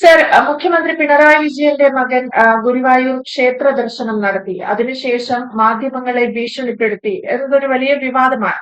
Sir, മുഖ്യമന്ത്രി പിണറായി വിജയന്റെ മകൻ ഗുരുവായൂർ ക്ഷേത്ര ദർശനം നടത്തി. അതിനുശേഷം മാധ്യമങ്ങളെ ഭീഷണിപ്പെടുത്തി എന്നതൊരു വലിയ വിവാദമാണ്.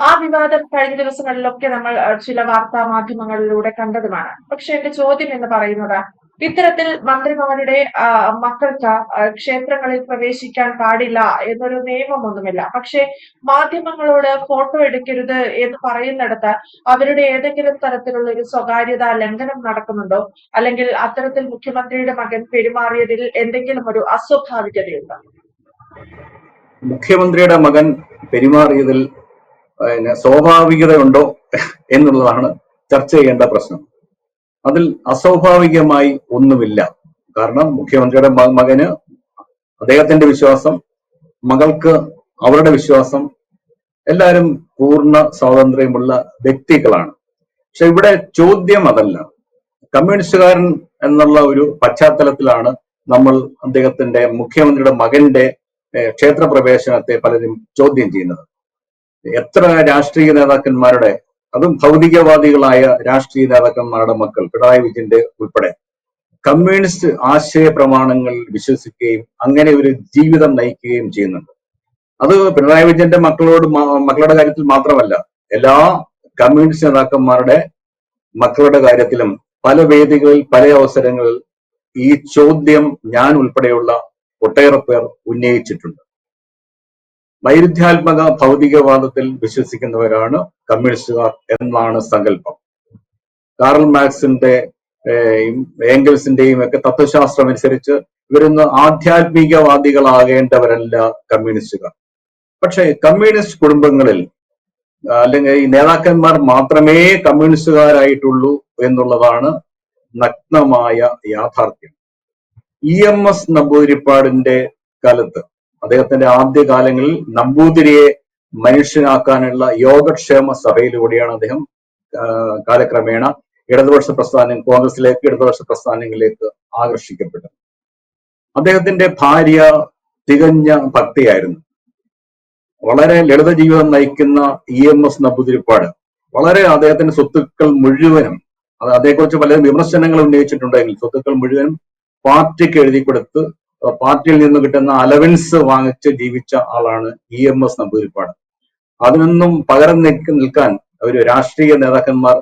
ആ വിവാദം കഴിഞ്ഞ ദിവസങ്ങളിലൊക്കെ നമ്മൾ ചില വാർത്താ മാധ്യമങ്ങളിലൂടെ കണ്ടതുമാണ്. പക്ഷെ എന്റെ ചോദ്യം എന്ന് പറയുന്നത്, ഇത്തരത്തിൽ മന്ത്രിമാരുടെ മക്കൾക്ക് ക്ഷേത്രങ്ങളിൽ പ്രവേശിക്കാൻ പാടില്ല എന്നൊരു നിയമമൊന്നുമില്ല. പക്ഷെ മാധ്യമങ്ങളോട് ഫോട്ടോ എടുക്കരുത് എന്ന് പറയുന്നിടത്ത് അവരുടെ ഏതെങ്കിലും തരത്തിലുള്ള ഒരു സ്വകാര്യതാ ലംഘനം നടക്കുന്നുണ്ടോ? അല്ലെങ്കിൽ അത്തരത്തിൽ മുഖ്യമന്ത്രിയുടെ മകൻ പെരുമാറിയതിൽ എന്തെങ്കിലും ഒരു അസ്വാഭാവികതയുണ്ടോ? മുഖ്യമന്ത്രിയുടെ മകൻ പെരുമാറിയതിൽ സ്വാഭാവികതയുണ്ടോ എന്നുള്ളതാണ് ചർച്ച ചെയ്യേണ്ട പ്രശ്നം. അതിൽ അസ്വാഭാവികമായി ഒന്നുമില്ല. കാരണം മുഖ്യമന്ത്രിയുടെ മകന് അദ്ദേഹത്തിന്റെ വിശ്വാസം, മകൾക്ക് അവരുടെ വിശ്വാസം, എല്ലാവരും പൂർണ്ണ സ്വാതന്ത്ര്യമുള്ള വ്യക്തികളാണ്. പക്ഷെ ഇവിടെ ചോദ്യം അതല്ല. കമ്മ്യൂണിസ്റ്റുകാരൻ എന്നുള്ള ഒരു പശ്ചാത്തലത്തിലാണ് നമ്മൾ അദ്ദേഹത്തിന്റെ മുഖ്യമന്ത്രിയുടെ മകന്റെ ക്ഷേത്ര പ്രവേശനത്തെ പലരും ചോദ്യം ചെയ്യുന്നത്. എത്ര രാഷ്ട്രീയ നേതാക്കന്മാരുടെ, അതും ഭൗതികവാദികളായ രാഷ്ട്രീയ നേതാക്കന്മാരുടെ മക്കൾ, പിണറായി വിജയന്റെ ഉൾപ്പെടെ, കമ്മ്യൂണിസ്റ്റ് ആശയ പ്രമാണങ്ങളിൽ വിശ്വസിക്കുകയും അങ്ങനെ ഒരു ജീവിതം നയിക്കുകയും ചെയ്യുന്നുണ്ട്. അത് പിണറായി വിജയന്റെ മക്കളുടെ കാര്യത്തിൽ മാത്രമല്ല, എല്ലാ കമ്മ്യൂണിസ്റ്റ് നേതാക്കന്മാരുടെ മക്കളുടെ കാര്യത്തിലും പല വേദികളിൽ പല അവസരങ്ങളിൽ ഈ ചോദ്യം ഞാൻ ഉൾപ്പെടെയുള്ള ഒട്ടേറെ പേർ ഉന്നയിച്ചിട്ടുണ്ട്. വൈരുദ്ധ്യാത്മക ഭൗതികവാദത്തിൽ വിശ്വസിക്കുന്നവരാണ് കമ്മ്യൂണിസ്റ്റുകാർ എന്നാണ് സങ്കല്പം. കാറൽ മാർക്സിന്റെ ഏംഗൽസിന്റെയും ഒക്കെ തത്വശാസ്ത്രം അനുസരിച്ച് ഇവരൊന്ന് ആധ്യാത്മികവാദികളാകേണ്ടവരല്ല കമ്മ്യൂണിസ്റ്റുകാർ. പക്ഷെ കമ്മ്യൂണിസ്റ്റ് കുടുംബങ്ങളിൽ അല്ലെങ്കിൽ ഈ നേതാക്കന്മാർ മാത്രമേ കമ്മ്യൂണിസ്റ്റുകാരായിട്ടുള്ളൂ എന്നുള്ളതാണ് നഗ്നമായ യാഥാർത്ഥ്യം. EMS നമ്പൂതിരിപ്പാടിന്റെ കാലത്ത്, അദ്ദേഹത്തിന്റെ ആദ്യകാലങ്ങളിൽ നമ്പൂതിരിയെ മനുഷ്യനാക്കാനുള്ള യോഗക്ഷേമ സഭയിലൂടെയാണ് അദ്ദേഹം കാലക്രമേണ ഇടതുപക്ഷ പ്രസ്ഥാനം, കോൺഗ്രസിലേക്ക്, ഇടതുപക്ഷ പ്രസ്ഥാനങ്ങളിലേക്ക് ആകർഷിക്കപ്പെട്ടത്. അദ്ദേഹത്തിന്റെ ഭാര്യ തികഞ്ഞ ഭക്തിയായിരുന്നു. വളരെ ലളിത ജീവിതം നയിക്കുന്ന EMS നമ്പൂതിരിപ്പാട് വളരെ അദ്ദേഹത്തിന്റെ സ്വത്തുക്കൾ മുഴുവനും, അതേക്കുറിച്ച് പല വിമർശനങ്ങൾ ഉന്നയിച്ചിട്ടുണ്ടെങ്കിൽ, സ്വത്തുക്കൾ മുഴുവനും പാർട്ടിക്ക് എഴുതി കൊടുത്ത് പാർട്ടിയിൽ നിന്ന് കിട്ടുന്ന അലവൻസ് വാങ്ങിച്ച് ജീവിച്ച ആളാണ് EMS നമ്പൂതിരിപ്പാട്. അതിനൊന്നും പകരം നിൽക്കാൻ ഒരു രാഷ്ട്രീയ നേതാക്കന്മാർ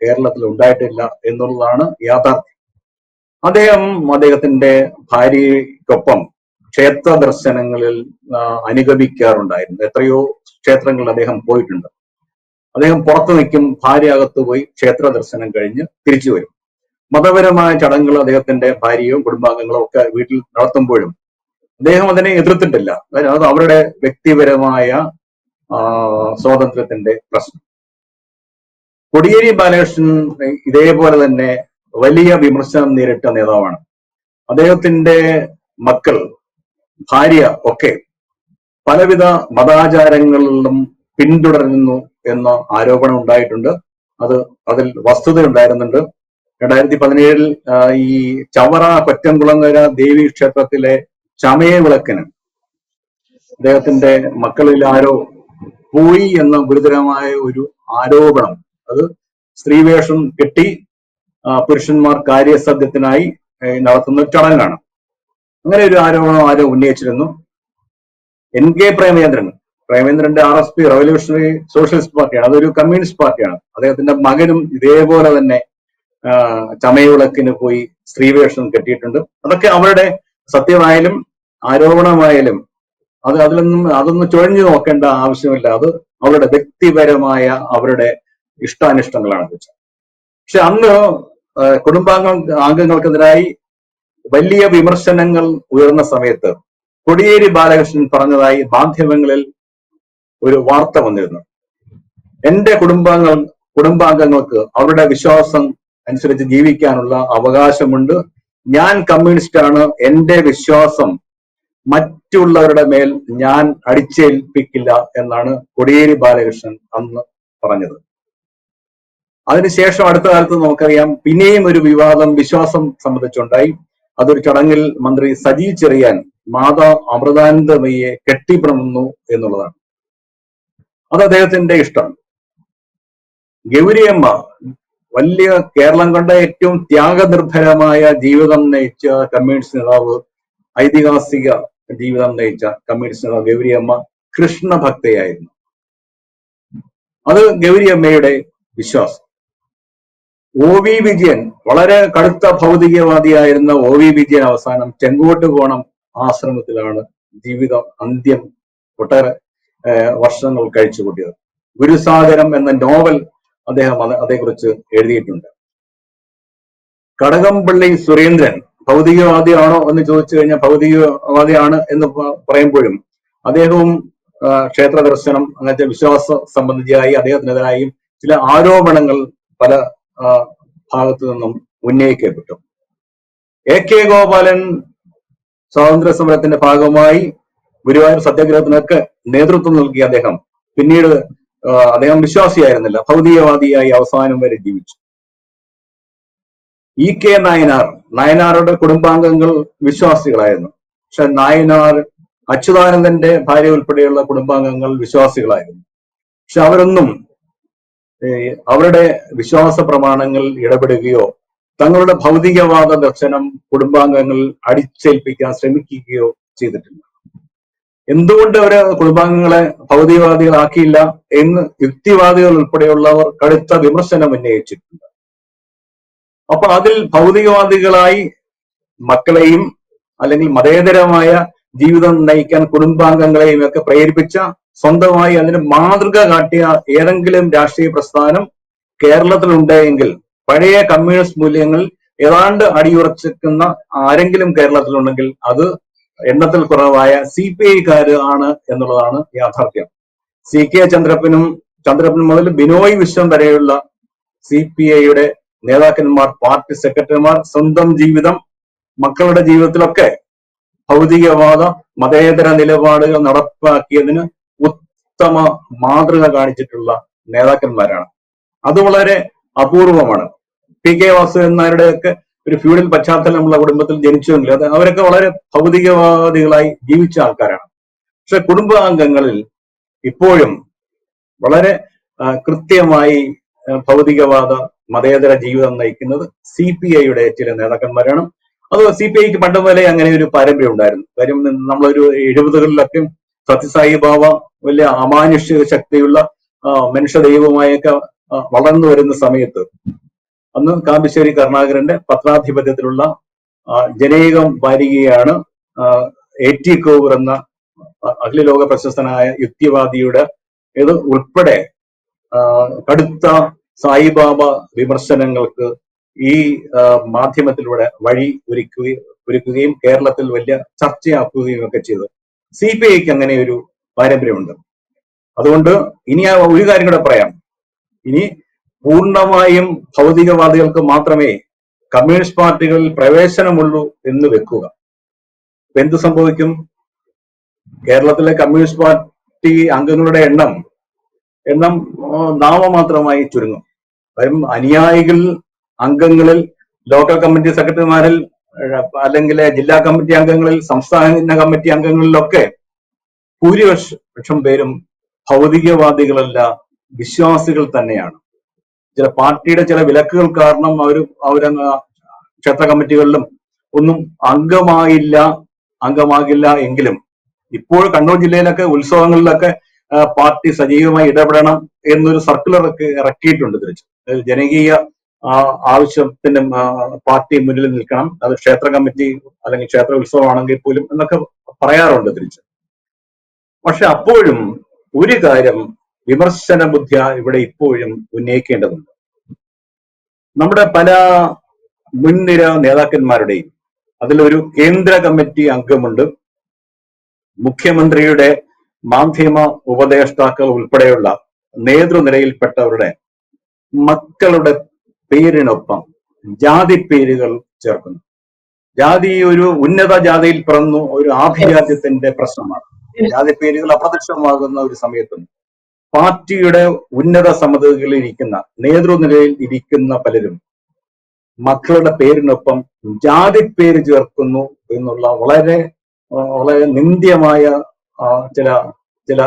കേരളത്തിൽ ഉണ്ടായിട്ടില്ല എന്നുള്ളതാണ് യാഥാർത്ഥ്യം. അദ്ദേഹത്തിന്റെ ഭാര്യയ്ക്കൊപ്പം ക്ഷേത്ര ദർശനങ്ങളിൽ അനുഗമിക്കാറുണ്ടായിരുന്നു. എത്രയോ ക്ഷേത്രങ്ങളിൽ അദ്ദേഹം പോയിട്ടുണ്ട്. അദ്ദേഹം പുറത്തു നിൽക്കും, ഭാര്യ അകത്ത് പോയി ക്ഷേത്ര ദർശനം കഴിഞ്ഞ് തിരിച്ചു വരും. മതപരമായ ചടങ്ങുകൾ അദ്ദേഹത്തിന്റെ ഭാര്യയും കുടുംബാംഗങ്ങളും ഒക്കെ വീട്ടിൽ നടത്തുമ്പോഴും അദ്ദേഹം അതിനെ എതിർത്തിട്ടില്ല. അത് അവരുടെ വ്യക്തിപരമായ സ്വാതന്ത്ര്യത്തിന്റെ പ്രശ്നം. കോടിയേരി ബാലകൃഷ്ണൻ ഇതേപോലെ തന്നെ വലിയ വിമർശനം നേരിട്ട നേതാവാണ്. അദ്ദേഹത്തിന്റെ മക്കൾ, ഭാര്യ ഒക്കെ പലവിധ മതാചാരങ്ങളിലും പിന്തുടരുന്നു എന്ന ആരോപണം ഉണ്ടായിട്ടുണ്ട്. അതിൽ വസ്തുത ഉണ്ടായിരുന്നുണ്ട്. 2017 ഈ ചവറ കൊറ്റംകുളങ്ങര ദേവി ക്ഷേത്രത്തിലെ ചമയ വിളക്കിന് അദ്ദേഹത്തിന്റെ മക്കളിൽ ആരോ പോയി എന്ന ഗുരുതരമായ ഒരു ആരോപണം, അത് സ്ത്രീവേഷം കെട്ടി പുരുഷന്മാർ കാര്യസദ്യത്തിനായി നടത്തുന്ന ചടങ്ങാണ്. അങ്ങനെ ഒരു ആരോപണം ആരോ ഉന്നയിച്ചിരുന്നു. NK പ്രേമേന്ദ്രന്റെ RSP റവല്യൂഷണറി സോഷ്യലിസ്റ്റ് പാർട്ടിയാണ്, അതൊരു കമ്മ്യൂണിസ്റ്റ് പാർട്ടിയാണ്. അദ്ദേഹത്തിന്റെ മകനും ഇതേപോലെ തന്നെ ചമയവിളക്കിന് പോയി സ്ത്രീവേഷം കെട്ടിയിട്ടുണ്ട്. അതൊക്കെ അവരുടെ സത്യമായാലും ആരോപണമായാലും അതൊന്നും ചുഴഞ്ഞു നോക്കേണ്ട ആവശ്യമില്ല. അത് അവരുടെ വ്യക്തിപരമായ അവരുടെ ഇഷ്ടാനിഷ്ടങ്ങളാണ്. പക്ഷെ അന്ന് കുടുംബാംഗങ്ങൾക്കെതിരായി വലിയ വിമർശനങ്ങൾ ഉയർന്ന സമയത്ത് കോടിയേരി ബാലകൃഷ്ണൻ പറഞ്ഞതായി മാധ്യമങ്ങളിൽ ഒരു വാർത്ത വന്നിരുന്നു. എന്റെ കുടുംബാംഗങ്ങൾക്ക് അവരുടെ വിശ്വാസം അനുസരിച്ച് ജീവിക്കാനുള്ള അവകാശമുണ്ട്. ഞാൻ കമ്മ്യൂണിസ്റ്റാണ്. എന്റെ വിശ്വാസം മറ്റുള്ളവരുടെ മേൽ ഞാൻ അടിച്ചേൽപ്പിക്കില്ല എന്നാണ് കോടിയേരി ബാലകൃഷ്ണൻ അന്ന് പറഞ്ഞത്. അതിനുശേഷം അടുത്ത കാലത്ത് നമുക്കറിയാം, പിന്നെയും ഒരു വിവാദം വിശ്വാസം സംബന്ധിച്ചുണ്ടായി. അതൊരു ചടങ്ങിൽ മന്ത്രി സജി ചെറിയാൻ മാതാ അമൃതാനന്ദമയ്യെ കെട്ടിപ്പിണന്നു എന്നുള്ളതാണ്. അത് അദ്ദേഹത്തിന്റെ ഇഷ്ടമാണ്. ഗൗരിയമ്മ വലിയ കേരളം കണ്ട ഏറ്റവും ത്യാഗനിർഭരമായ ജീവിതം നയിച്ച കമ്മ്യൂണിസ്റ്റ് നേതാവ്, ഐതിഹാസിക ജീവിതം നയിച്ച കമ്മ്യൂണിസ്റ്റ് നേതാവ് ഗൗരിയമ്മ കൃഷ്ണഭക്തയായിരുന്നു. അത് ഗൗരിയമ്മയുടെ വിശ്വാസം. ഒ വി വിജയൻ, വളരെ കടുത്ത ഭൗതികവാദിയായിരുന്ന ഒ വി വിജയൻ അവസാനം ചെങ്കോട്ടുകോണം ആശ്രമത്തിലാണ് ജീവിതം അന്ത്യം ഒട്ടേറെ വർഷങ്ങൾ കഴിച്ചുകൂട്ടിയത്. ഗുരുസാഗരം എന്ന നോവൽ അദ്ദേഹം അതേക്കുറിച്ച് എഴുതിയിട്ടുണ്ട്. കടകംപള്ളി സുരേന്ദ്രൻ ഭൗതികവാദിയാണോ എന്ന് ചോദിച്ചു കഴിഞ്ഞാൽ ഭൗതികവാദിയാണ് എന്ന് പറയുമ്പോഴും അദ്ദേഹവും ക്ഷേത്ര ദർശനം അങ്ങനത്തെ വിശ്വാസ സംബന്ധിയായി അദ്ദേഹത്തിനെതിരായും ചില ആരോപണങ്ങൾ പല ഭാഗത്തു നിന്നും ഉന്നയിക്കപ്പെട്ടു. എ കെ ഗോപാലൻ സ്വാതന്ത്ര്യ സമരത്തിന്റെ ഭാഗമായി ഗുരുവായൂർ സത്യാഗ്രഹത്തിനൊക്കെ നേതൃത്വം നൽകിയ അദ്ദേഹം പിന്നീട് അദ്ദേഹം വിശ്വാസിയായിരുന്നില്ല, ഭൗതികവാദിയായി അവസാനം വരെ ജീവിച്ചു. ഇ കെ നായനാറുടെ കുടുംബാംഗങ്ങൾ വിശ്വാസികളായിരുന്നു. പക്ഷെ നായനാർ, അച്യുതാനന്ദന്റെ ഭാര്യ ഉൾപ്പെടെയുള്ള കുടുംബാംഗങ്ങൾ വിശ്വാസികളായിരുന്നു. പക്ഷെ അവരൊന്നും അവരുടെ വിശ്വാസ പ്രമാണങ്ങൾ ഇടപെടുകയോ തങ്ങളുടെ ഭൗതികവാദ ദർശനം കുടുംബാംഗങ്ങൾ അടിച്ചേൽപ്പിക്കാൻ ശ്രമിക്കുകയോ ചെയ്തിട്ടില്ല. എന്തുകൊണ്ട് അവര് കുടുംബാംഗങ്ങളെ ഭൗതികവാദികളാക്കിയില്ല എന്ന് യുക്തിവാദികൾ ഉൾപ്പെടെയുള്ളവർ കടുത്ത വിമർശനം ഉന്നയിച്ചിട്ടുണ്ട്. അപ്പൊ അതിൽ ഭൗതികവാദികളായി മക്കളെയും അല്ലെങ്കിൽ മതേതരമായ ജീവിതം നയിക്കാൻ കുടുംബാംഗങ്ങളെയും ഒക്കെ പ്രേരിപ്പിച്ച, സ്വന്തമായി അതിന് മാതൃക കാട്ടിയ ഏതെങ്കിലും രാഷ്ട്രീയ പ്രസ്ഥാനം കേരളത്തിൽ ഉണ്ടെങ്കിൽ, പഴയ കമ്മ്യൂണിസ്റ്റ് മൂല്യങ്ങൾ ഏതാണ്ട് അടിയുറച്ചിരിക്കുന്ന ആരെങ്കിലും കേരളത്തിലുണ്ടെങ്കിൽ അത് എണ്ണത്തിൽ കുറവായ CPI ആണ് എന്നുള്ളതാണ് യാഥാർത്ഥ്യം. CK ചന്ദ്രപ്പൻ മുതൽ ബിനോയ് വിശ്വം വരെയുള്ള CPIയുടെ നേതാക്കന്മാർ, പാർട്ടി സെക്രട്ടറിമാർ സ്വന്തം ജീവിതം, മക്കളുടെ ജീവിതത്തിലൊക്കെ ഭൗതികവാദ മതേതര നിലപാടുകൾ നടപ്പാക്കിയതിന് ഉത്തമ മാതൃക കാണിച്ചിട്ടുള്ള നേതാക്കന്മാരാണ്. അത് വളരെ അപൂർവമാണ്. PK വാസുദേവൻ നായരുടെയൊക്കെ ഒരു ഫ്യൂഡൽ പശ്ചാത്തലമുള്ള കുടുംബത്തിൽ ജനിച്ചുവെങ്കിൽ അത് അവരൊക്കെ വളരെ ഭൗതികവാദികളായി ജീവിച്ച ആൾക്കാരാണ്. പക്ഷെ കുടുംബാംഗങ്ങളിൽ ഇപ്പോഴും വളരെ കൃത്യമായി ഭൗതികവാദ മതേതര ജീവിതം നയിക്കുന്നത് CPIയുടെ ചില നേതാക്കന്മാരാണ്. അത് CPIക്ക് പണ്ട് മുതലേ അങ്ങനെ ഒരു പാരമ്പര്യം ഉണ്ടായിരുന്നു. കാര്യം നമ്മളൊരു 70കളിലൊക്കെ സത്യസായി ബാബ വലിയ അമാനുഷിക ശക്തിയുള്ള മനുഷ്യ ദൈവമായൊക്കെ വളർന്നു വരുന്ന സമയത്ത് അന്ന് കാമ്പശ്ശേരി കരുണാകരന്റെ പത്രാധിപത്യത്തിലുള്ള ജനേകം വാരികയാണ് AT കോവൂർ എന്ന അഖിലലോക പ്രശസ്തനായ യുക്തിവാദിയുടെ ഇത് ഉൾപ്പെടെ കടുത്ത സായിബാബ വിമർശനങ്ങൾക്ക് ഈ മാധ്യമത്തിലൂടെ വഴി ഒരുക്കുകയും കേരളത്തിൽ വലിയ ചർച്ചയാക്കുകയും ഒക്കെ ചെയ്തു. CPIക്ക് അങ്ങനെ ഒരു പാരമ്പര്യമുണ്ട്. അതുകൊണ്ട് ഇനി ഒരു കാര്യം കൂടെ പറയാം. ഇനി പൂർണ്ണമായും ഭൗതികവാദികൾക്ക് മാത്രമേ കമ്മ്യൂണിസ്റ്റ് പാർട്ടികളിൽ പ്രവേശനമുള്ളൂ എന്ന് വെക്കുക. എന്ത് സംഭവിക്കും? കേരളത്തിലെ കമ്മ്യൂണിസ്റ്റ് പാർട്ടി അംഗങ്ങളുടെ എണ്ണം നാമമാത്രമായി ചുരുങ്ങും. കാര്യം അനുയായികൾ അംഗങ്ങളിൽ, ലോക്കൽ കമ്മിറ്റി സെക്രട്ടറിമാരിൽ, അല്ലെങ്കിൽ ജില്ലാ കമ്മിറ്റി അംഗങ്ങളിൽ, സംസ്ഥാന കമ്മിറ്റി അംഗങ്ങളിലൊക്കെ ഭൂരിപക്ഷം പേരും ഭൗതികവാദികളല്ല, വിശ്വാസികൾ തന്നെയാണ്. ചില പാർട്ടിയുടെ ചില വിലക്കുകൾ കാരണം അവര് ക്ഷേത്ര കമ്മിറ്റികളിലും ഒന്നും അംഗമാകില്ല എങ്കിലും ഇപ്പോൾ കണ്ണൂർ ജില്ലയിലൊക്കെ ഉത്സവങ്ങളിലൊക്കെ പാർട്ടി സജീവമായി ഇടപെടണം എന്നൊരു സർക്കുലർ ഒക്കെ ഇറക്കിയിട്ടുണ്ട്. തിരിച്ച് ജനകീയ ആവശ്യത്തിന് പാർട്ടി മുന്നിൽ നിൽക്കണം, അത് ക്ഷേത്ര കമ്മിറ്റി അല്ലെങ്കിൽ ക്ഷേത്ര ഉത്സവമാണെങ്കിൽ പോലും എന്നൊക്കെ പറയാറുണ്ട് തിരിച്ച്. പക്ഷെ അപ്പോഴും ഒരു കാര്യം വിമർശന ബുദ്ധിയ ഇവിടെ ഇപ്പോഴും ഉന്നയിക്കേണ്ടതുണ്ട്. നമ്മുടെ പല മുൻനിര നേതാക്കന്മാരുടെയും അതിലൊരു കേന്ദ്ര കമ്മിറ്റി അംഗമുണ്ട്, മുഖ്യമന്ത്രിയുടെ മാധ്യമ ഉപദേഷ്ടാക്കൾ ഉൾപ്പെടെയുള്ള നേതൃനിരയിൽപ്പെട്ടവരുടെ മക്കളുടെ പേരിനൊപ്പം ജാതി പേരുകൾ ചേർക്കുന്നു. ജാതി ഒരു ഉന്നത ജാതിയിൽ പിറന്നു ഒരു ആഭിജാത്യത്തിന്റെ പ്രശ്നമാണ്. ജാതി പേരുകൾ അപ്രത്യക്ഷമാകുന്ന ഒരു സമയത്തും പാർട്ടിയുടെ ഉന്നത സമിതികളിൽ ഇരിക്കുന്ന, നേതൃനിരയിൽ ഇരിക്കുന്ന പലരും മക്കളുടെ പേരിനൊപ്പം ജാതി പേര് ചേർക്കുന്നു എന്നുള്ള വളരെ വളരെ നിന്ദ്യമായ ചില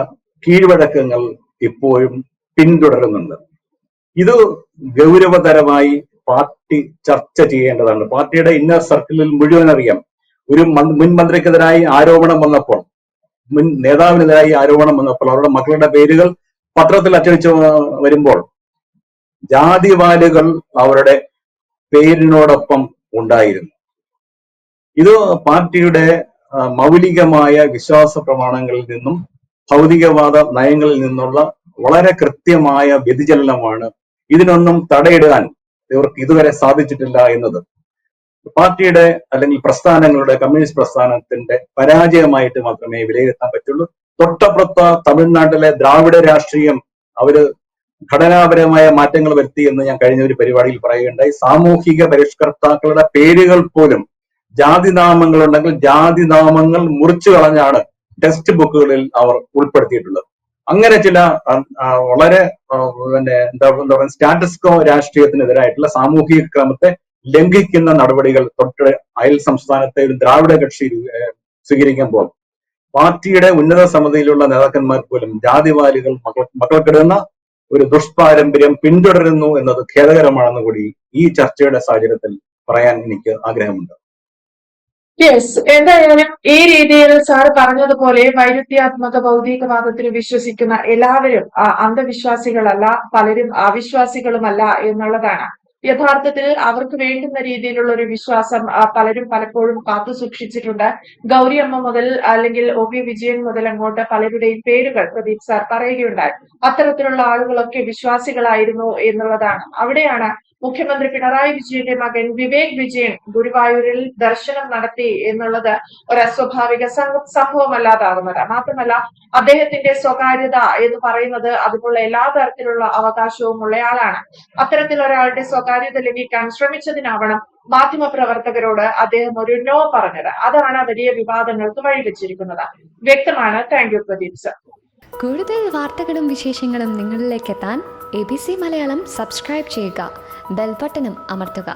കീഴ്വഴക്കങ്ങൾ ഇപ്പോഴും പിന്തുടരുന്നുണ്ട്. ഇത് ഗൗരവതരമായി പാർട്ടി ചർച്ച ചെയ്യേണ്ടതാണ്. പാർട്ടിയുടെ ഇന്നർ സർക്കിളിൽ മുഴുവൻ അറിയാം. ഒരു മുൻ മന്ത്രിക്കെതിരായി ആരോപണം വന്നപ്പോൾ, മുൻ നേതാവിനെതിരായി ആരോപണം വന്നപ്പോൾ അവരുടെ മക്കളുടെ പേരുകൾ പത്രത്തിൽ അച്ചടിച്ച് വരുമ്പോൾ ജാതിവാലുകൾ അവരുടെ പേരിനോടൊപ്പം ഉണ്ടായിരുന്നു. ഇത് പാർട്ടിയുടെ മൗലികമായ വിശ്വാസ പ്രമാണങ്ങളിൽ നിന്നും ഭൗതികവാദ നയങ്ങളിൽ നിന്നുള്ള വളരെ കൃത്യമായ വ്യതിചലനമാണ്. ഇതിനൊന്നും തടയിടാൻ ഇവർക്ക് ഇതുവരെ സാധിച്ചിട്ടില്ല എന്നത് പാർട്ടിയുടെ അല്ലെങ്കിൽ പ്രസ്ഥാനങ്ങളുടെ, കമ്മ്യൂണിസ്റ്റ് പ്രസ്ഥാനത്തിന്റെ പരാജയമായിട്ട് മാത്രമേ വിലയിരുത്താൻ പറ്റുള്ളൂ. തൊട്ടപ്പുറത്ത തമിഴ്നാട്ടിലെ ദ്രാവിഡ രാഷ്ട്രീയം അവര് ഘടനാപരമായ മാറ്റങ്ങൾ വരുത്തി എന്ന് ഞാൻ കഴിഞ്ഞ ഒരു പരിപാടിയിൽ പറയുകയുണ്ടായി. സാമൂഹിക പരിഷ്കർത്താക്കളുടെ പേരുകൾ പോലും ജാതിനാമങ്ങൾ ഉണ്ടെങ്കിൽ ജാതിനാമങ്ങൾ മുറിച്ചു കളഞ്ഞാണ് ടെക്സ്റ്റ് ബുക്കുകളിൽ അവർ ഉൾപ്പെടുത്തിയിട്ടുള്ളത്. അങ്ങനെ ചില വളരെ എന്താ പറയുക സ്റ്റാറ്റസ് കോ രാഷ്ട്രീയത്തിനെതിരായിട്ടുള്ള സാമൂഹിക ക്രമത്തെ ലംഘിക്കുന്ന നടപടികൾ തൊട്ട് അയൽ സംസ്ഥാനത്തെ ഒരു ദ്രാവിഡ കക്ഷി സ്വീകരിക്കുമ്പോൾ പാർട്ടിയുടെ ഉന്നത സമിതിയിലുള്ള നേതാക്കന്മാർ പോലും ജാതിവാലികൾ മക്കൾക്കിടുന്ന ഒരു ദുഷ്പാരമ്പര്യം പിന്തുടരുന്നു എന്നത് ഖേദകരമാണെന്ന് കൂടി ഈ ചർച്ചയുടെ സാഹചര്യത്തിൽ പറയാൻ എനിക്ക് ആഗ്രഹമുണ്ട്. യെസ്, എന്തായാലും ഈ രീതിയിൽ സാറ് പറഞ്ഞതുപോലെ വൈരുദ്ധ്യാത്മക ഭൗതികവാദത്തിൽ വിശ്വസിക്കുന്ന എല്ലാവരും അന്ധവിശ്വാസികളല്ല, പലരും അവിശ്വാസികളുമല്ല എന്നുള്ളതാണ്. യഥാർത്ഥത്തിൽ അവർക്ക് വേണ്ടുന്ന രീതിയിലുള്ള ഒരു വിശ്വാസം പലരും പലപ്പോഴും കാത്തു സൂക്ഷിച്ചിട്ടുണ്ട്. ഗൗരിയമ്മ മുതൽ അല്ലെങ്കിൽ ഒ പി വിജയൻ മുതൽ അങ്ങോട്ട് പലരുടെയും പേരുകൾ പ്രദീപ് സാർ പറയുകയുണ്ടായി. അത്തരത്തിലുള്ള ആളുകളൊക്കെ വിശ്വാസികളായിരുന്നു എന്നുള്ളതാണ്. അവിടെയാണ് മുഖ്യമന്ത്രി പിണറായി വിജയന്റെ മകൻ വിവേക് വിജയൻ ഗുരുവായൂരിൽ ദർശനം നടത്തി എന്നുള്ളത് ഒരു അസ്വാഭാവിക സംഭവമല്ലാതാകുന്നത്. മാത്രമല്ല അദ്ദേഹത്തിന്റെ സ്വകാര്യത എന്ന് പറയുന്നത് അതുപോലെ എല്ലാ തരത്തിലുള്ള അവകാശവും ഉള്ളയാളാണ്. അത്തരത്തിൽ ഒരാളുടെ സ്വകാര്യത ലംഘിക്കാൻ ശ്രമിച്ചതിനാവണം മാധ്യമപ്രവർത്തകരോട് അദ്ദേഹം ഒരു നോ പറഞ്ഞത്. അതാണ് വലിയ വിവാദങ്ങൾക്ക് വഴിവെച്ചിരിക്കുന്നത്. വ്യക്തമാണ്. Thank you Pradeep sir. കൂടുതൽ വാർത്തകളും വിശേഷങ്ങളും നിങ്ങളിലേക്ക് എത്താൻ ABC മലയാളം സബ്സ്ക്രൈബ് ചെയ്യുക, ബെൽ ബട്ടണും അമർത്തുക.